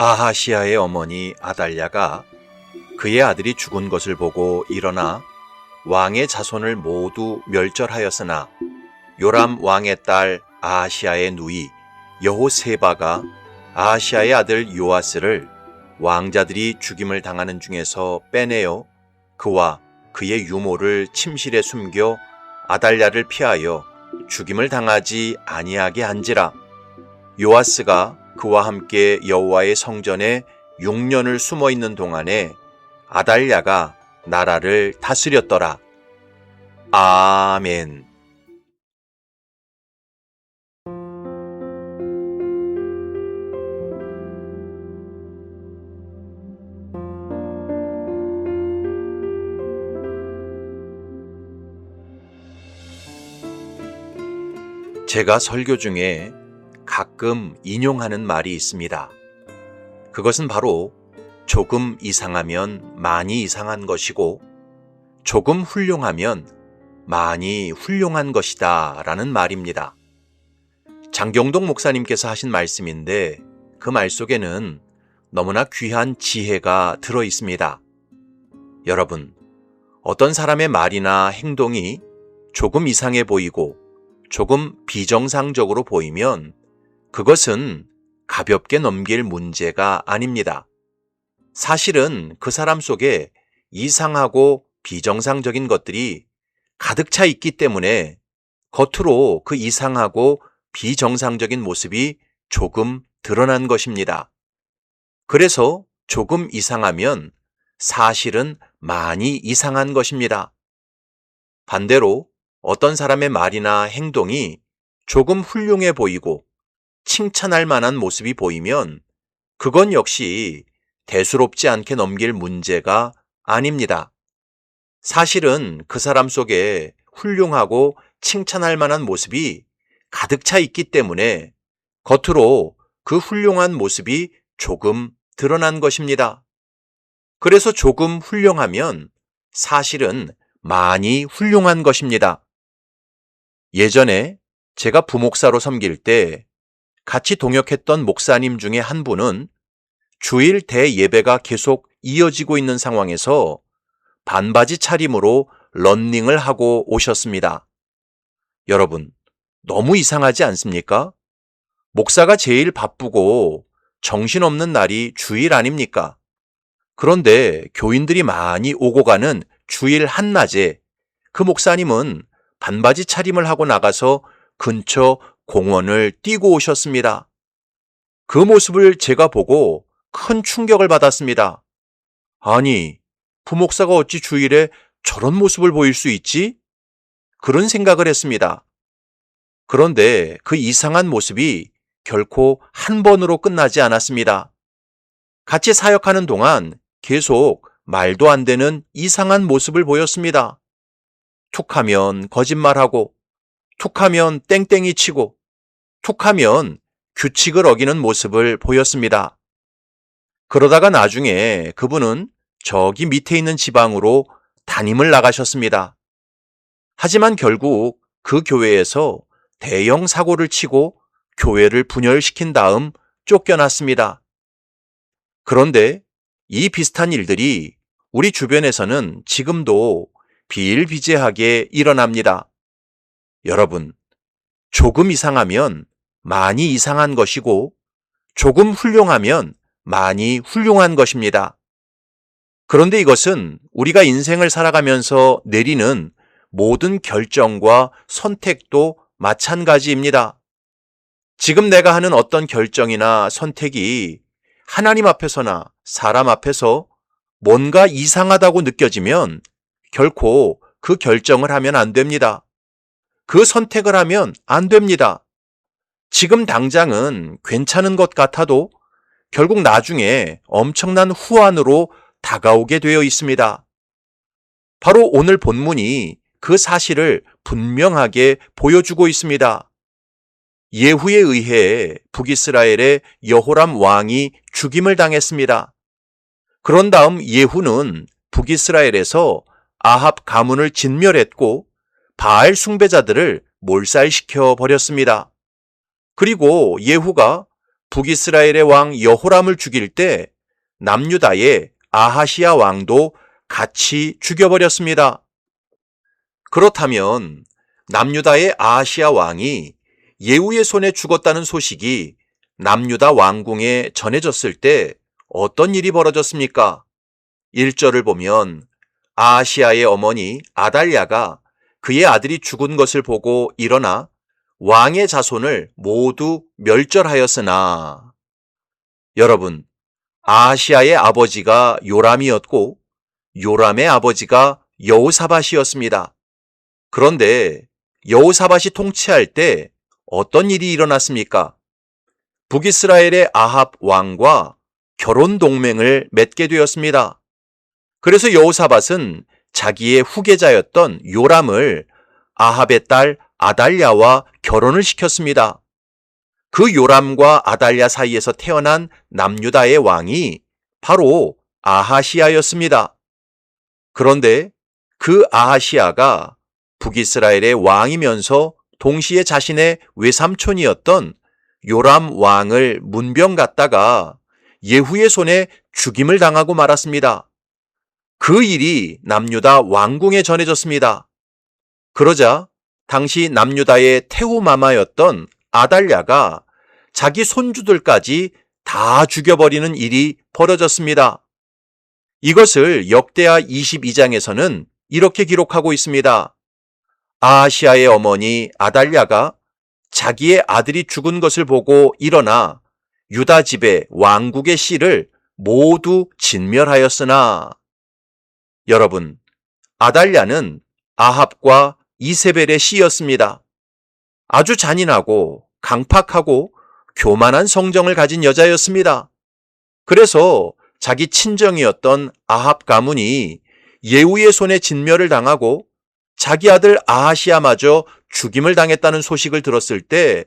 아하시아의 어머니 아달랴가 그의 아들이 죽은 것을 보고 일어나 왕의 자손을 모두 멸절하였으나 요람 왕의 딸 아하시아의 누이 여호세바가 아하시아의 아들 요아스를 왕자들이 죽임을 당하는 중에서 빼내어 그와 그의 유모를 침실에 숨겨 아달랴를 피하여 죽임을 당하지 아니하게 한지라. 요아스가 그와 함께 여호와의 성전에 6년을 숨어 있는 동안에 아달랴가 나라를 다스렸더라. 아멘. 제가 설교 중에 가끔 인용하는 말이 있습니다. 그것은 바로 조금 이상하면 많이 이상한 것이고 조금 훌륭하면 많이 훌륭한 것이다 라는 말입니다. 장경동 목사님께서 하신 말씀인데 그 말 속에는 너무나 귀한 지혜가 들어 있습니다. 여러분, 어떤 사람의 말이나 행동이 조금 이상해 보이고 조금 비정상적으로 보이면 그것은 가볍게 넘길 문제가 아닙니다. 사실은 그 사람 속에 이상하고 비정상적인 것들이 가득 차 있기 때문에 겉으로 그 이상하고 비정상적인 모습이 조금 드러난 것입니다. 그래서 조금 이상하면 사실은 많이 이상한 것입니다. 반대로 어떤 사람의 말이나 행동이 조금 훌륭해 보이고 칭찬할 만한 모습이 보이면 그건 역시 대수롭지 않게 넘길 문제가 아닙니다. 사실은 그 사람 속에 훌륭하고 칭찬할 만한 모습이 가득 차 있기 때문에 겉으로 그 훌륭한 모습이 조금 드러난 것입니다. 그래서 조금 훌륭하면 사실은 많이 훌륭한 것입니다. 예전에 제가 부목사로 섬길 때 같이 동역했던 목사님 중에 한 분은 주일 대예배가 계속 이어지고 있는 상황에서 반바지 차림으로 런닝을 하고 오셨습니다. 여러분, 너무 이상하지 않습니까? 목사가 제일 바쁘고 정신없는 날이 주일 아닙니까? 그런데 교인들이 많이 오고 가는 주일 한낮에 그 목사님은 반바지 차림을 하고 나가서 근처 공원을 뛰고 오셨습니다. 그 모습을 제가 보고 큰 충격을 받았습니다. 아니, 부목사가 어찌 주일에 저런 모습을 보일 수 있지? 그런 생각을 했습니다. 그런데 그 이상한 모습이 결코 한 번으로 끝나지 않았습니다. 같이 사역하는 동안 계속 말도 안 되는 이상한 모습을 보였습니다. 툭하면 거짓말하고, 툭하면 땡땡이 치고, 툭하면 규칙을 어기는 모습을 보였습니다. 그러다가 나중에 그분은 저기 밑에 있는 지방으로 담임을 나가셨습니다. 하지만 결국 그 교회에서 대형 사고를 치고 교회를 분열시킨 다음 쫓겨났습니다. 그런데 이 비슷한 일들이 우리 주변에서는 지금도 비일비재하게 일어납니다. 여러분, 조금 이상하면 많이 이상한 것이고 조금 훌륭하면 많이 훌륭한 것입니다. 그런데 이것은 우리가 인생을 살아가면서 내리는 모든 결정과 선택도 마찬가지입니다. 지금 내가 하는 어떤 결정이나 선택이 하나님 앞에서나 사람 앞에서 뭔가 이상하다고 느껴지면 결코 그 결정을 하면 안 됩니다. 그 선택을 하면 안 됩니다. 지금 당장은 괜찮은 것 같아도 결국 나중에 엄청난 후환으로 다가오게 되어 있습니다. 바로 오늘 본문이 그 사실을 분명하게 보여주고 있습니다. 예후에 의해 북이스라엘의 여호람 왕이 죽임을 당했습니다. 그런 다음 예후는 북이스라엘에서 아합 가문을 진멸했고 바알 숭배자들을 몰살시켜 버렸습니다. 그리고 예후가 북이스라엘의 왕 여호람을 죽일 때 남유다의 아하시야 왕도 같이 죽여버렸습니다. 그렇다면 남유다의 아하시야 왕이 예후의 손에 죽었다는 소식이 남유다 왕궁에 전해졌을 때 어떤 일이 벌어졌습니까? 1절을 보면 아하시야의 어머니 아달랴가 그의 아들이 죽은 것을 보고 일어나 왕의 자손을 모두 멸절하였으나. 여러분, 아하시야의 아버지가 요람이었고 요람의 아버지가 여호사밧이었습니다. 그런데 여호사밧이 통치할 때 어떤 일이 일어났습니까? 북이스라엘의 아합 왕과 결혼 동맹을 맺게 되었습니다. 그래서 여호사밧은 자기의 후계자였던 요람을 아합의 딸 아달랴와 결혼을 시켰습니다. 그 요람과 아달랴 사이에서 태어난 남유다의 왕이 바로 아하시야였습니다. 그런데 그 아하시야가 북이스라엘의 왕이면서 동시에 자신의 외삼촌이었던 요람 왕을 문병 갔다가 예후의 손에 죽임을 당하고 말았습니다. 그 일이 남유다 왕궁에 전해졌습니다. 그러자 당시 남유다의 태후마마였던 아달랴가 자기 손주들까지 다 죽여버리는 일이 벌어졌습니다. 이것을 역대하 22장에서는 이렇게 기록하고 있습니다. 아하시야의 어머니 아달랴가 자기의 아들이 죽은 것을 보고 일어나 유다 집의 왕국의 씨를 모두 진멸하였으나. 여러분, 아달랴는 아합과 이세벨의 씨였습니다. 아주 잔인하고 강팍하고 교만한 성정을 가진 여자였습니다. 그래서 자기 친정이었던 아합 가문이 예후의 손에 진멸을 당하고 자기 아들 아하시야마저 죽임을 당했다는 소식을 들었을 때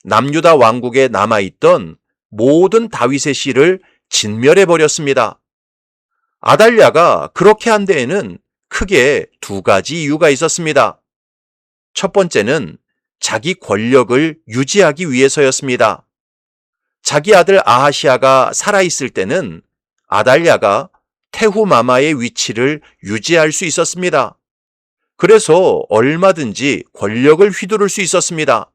남유다 왕국에 남아있던 모든 다윗의 씨를 진멸해 버렸습니다. 아달랴가 그렇게 한 데에는 크게 두 가지 이유가 있었습니다. 첫 번째는 자기 권력을 유지하기 위해서였습니다. 자기 아들 아하시야가 살아있을 때는 아달랴가 태후마마의 위치를 유지할 수 있었습니다. 그래서 얼마든지 권력을 휘두를 수 있었습니다.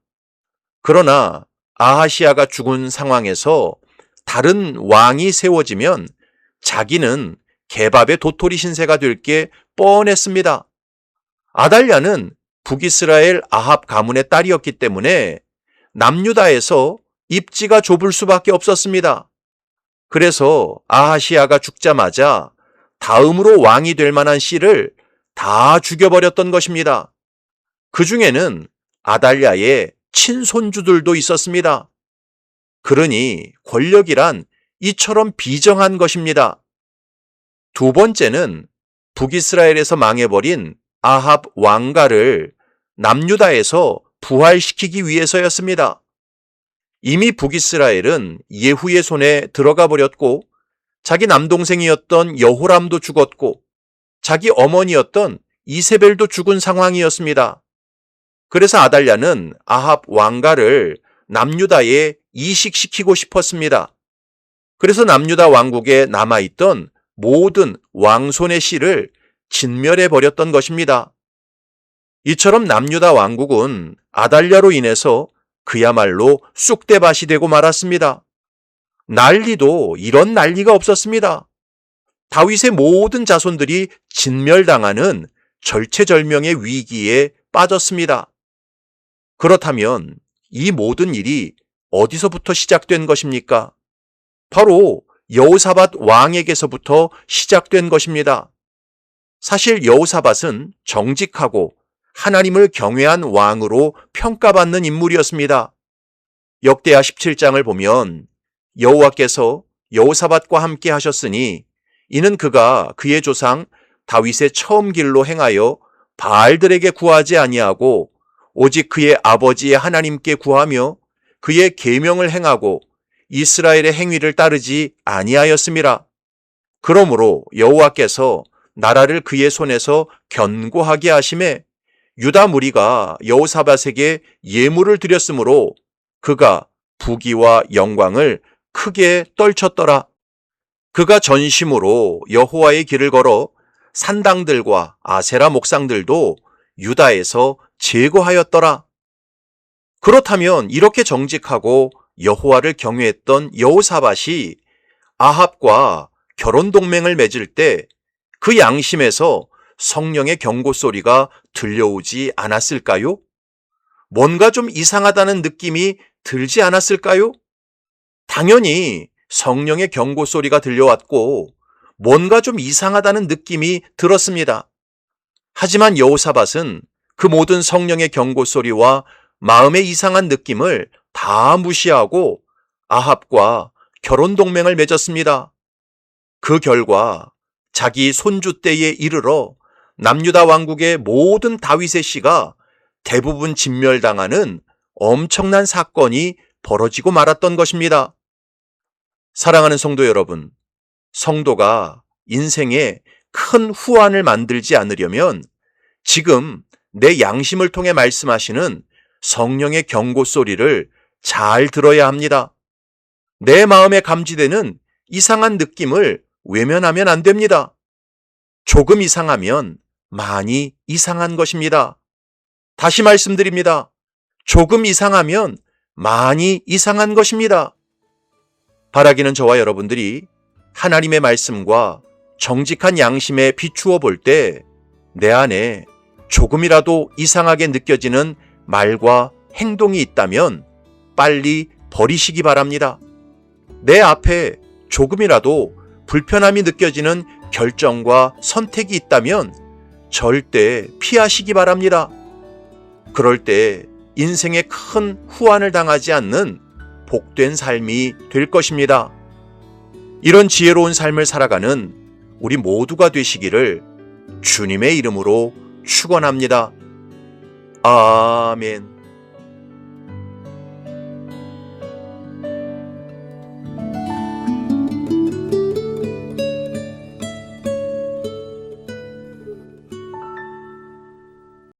그러나 아하시야가 죽은 상황에서 다른 왕이 세워지면 자기는 개밥의 도토리 신세가 될 게 뻔했습니다. 아달랴는 북이스라엘 아합 가문의 딸이었기 때문에 남유다에서 입지가 좁을 수밖에 없었습니다. 그래서 아하시야가 죽자마자 다음으로 왕이 될 만한 씨를 다 죽여버렸던 것입니다. 그 중에는 아달랴의 친손주들도 있었습니다. 그러니 권력이란 이처럼 비정한 것입니다. 두 번째는 북이스라엘에서 망해버린 아합 왕가를 남유다에서 부활시키기 위해서였습니다. 이미 북이스라엘은 예후의 손에 들어가 버렸고 자기 남동생이었던 여호람도 죽었고 자기 어머니였던 이세벨도 죽은 상황이었습니다. 그래서 아달랴는 아합 왕가를 남유다에 이식시키고 싶었습니다. 그래서 남유다 왕국에 남아있던 모든 왕손의 씨를 진멸해 버렸던 것입니다. 이처럼 남유다 왕국은 아달랴로 인해서 그야말로 쑥대밭이 되고 말았습니다. 난리도 이런 난리가 없었습니다. 다윗의 모든 자손들이 진멸당하는 절체절명의 위기에 빠졌습니다. 그렇다면 이 모든 일이 어디서부터 시작된 것입니까? 바로 여호사밧 왕에게서부터 시작된 것입니다. 사실 여호사밧은 정직하고 하나님을 경외한 왕으로 평가받는 인물이었습니다. 역대하 17장을 보면 여호와께서 여호사밧과 함께 하셨으니 이는 그가 그의 조상 다윗의 처음 길로 행하여 바알들에게 구하지 아니하고 오직 그의 아버지의 하나님께 구하며 그의 계명을 행하고 이스라엘의 행위를 따르지 아니하였음이라. 그러므로 여호와께서 나라를 그의 손에서 견고하게 하심에 유다 무리가 여호사밧에게 예물을 드렸으므로 그가 부귀와 영광을 크게 떨쳤더라. 그가 전심으로 여호와의 길을 걸어 산당들과 아세라 목상들도 유다에서 제거하였더라. 그렇다면 이렇게 정직하고 여호와를 경외했던 여호사밧이 아합과 결혼 동맹을 맺을 때 그 양심에서 성령의 경고 소리가 들려오지 않았을까요? 뭔가 좀 이상하다는 느낌이 들지 않았을까요? 당연히 성령의 경고 소리가 들려왔고 뭔가 좀 이상하다는 느낌이 들었습니다. 하지만 여호사밧은 그 모든 성령의 경고 소리와 마음의 이상한 느낌을 다 무시하고 아합과 결혼 동맹을 맺었습니다. 그 결과 자기 손주 때에 이르러 남유다 왕국의 모든 다윗의 씨가 대부분 진멸당하는 엄청난 사건이 벌어지고 말았던 것입니다. 사랑하는 성도 여러분, 성도가 인생에 큰 후환을 만들지 않으려면 지금 내 양심을 통해 말씀하시는 성령의 경고 소리를 잘 들어야 합니다. 내 마음에 감지되는 이상한 느낌을 외면하면 안 됩니다. 조금 이상하면 많이 이상한 것입니다. 다시 말씀드립니다. 조금 이상하면 많이 이상한 것입니다. 바라기는 저와 여러분들이 하나님의 말씀과 정직한 양심에 비추어 볼 때 내 안에 조금이라도 이상하게 느껴지는 말과 행동이 있다면 빨리 버리시기 바랍니다. 내 앞에 조금이라도 불편함이 느껴지는 결정과 선택이 있다면 절대 피하시기 바랍니다. 그럴 때 인생에 큰 후환을 당하지 않는 복된 삶이 될 것입니다. 이런 지혜로운 삶을 살아가는 우리 모두가 되시기를 주님의 이름으로 축원합니다. 아멘.